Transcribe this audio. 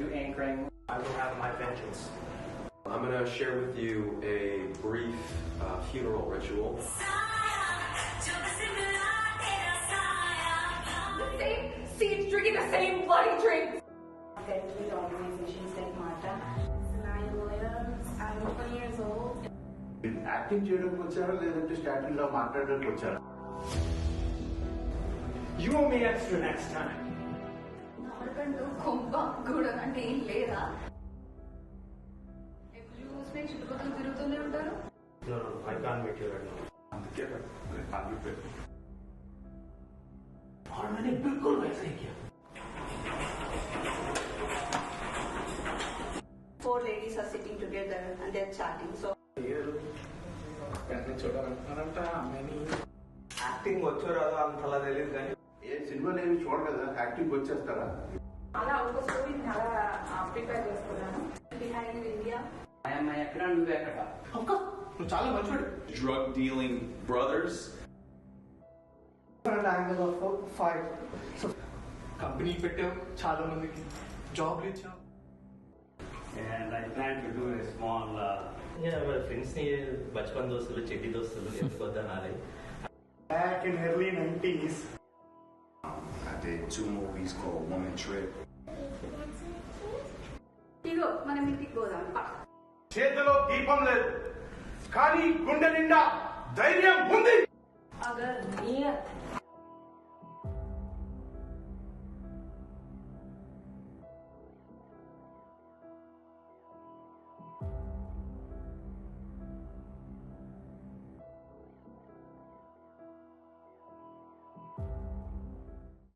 do anchoring. I will have my vengeance. I'm going to share with you a brief funeral ritual. The same seeds drinking the same bloody drinks. Get with organizations like Marta. I'm a lawyer. I'm 20 years old. Acting చేయడానికి వచ్చారా లేదంటే starting లో మాట్లాడడానికి వచ్చారా? You owe me extra next time. నాకంటూ కొంప గూడెం అంటే ఏం లేదా? ఎప్పుడు చూసినా చుట్టుపక్కల తిరుగుతూనే ఉంటారు. No, I can't meet you right now. అందుకే కాన్ఫ్లిక్ట్. और मैंने बिल्कुल वैसे ही किया. 4 ladies are sitting together and they're chatting. So చూడాలంటారంట అమ్మాయిని. యాక్టింగ్ వచ్చో రాదో అంతలా తెలియదు కానీ ఏ సినిమాలు ఏమి చూడరు కదా, యాక్టింగ్ వచ్చేస్తారా? అలా ఒక స్టోరీని అలా ప్రిపేర్ చేసుకున్నాను. Behind India. मैं ఎక్కడ నువ్వు ఎక్కడ? నువ్వు చాలా మంచివాడు. Drug dealing brothers. Angle of fight. So company పెట్టావు, చాలా మందికి జాబ్లు ఇచ్చావు. And I plan to do a small friends ని బచ్పన్ దోస్తులు చెడ్డి దోస్తులు ఎందుకొద్దా నాలే. Back in early 90s. I did 2 movies called Woman Trip. ఇగో మనం ఇంటికి పోదాం. చేతిలో దీపం లేదు కానీ గుండె నిండా ధైర్యం ఉంది. अगर नियत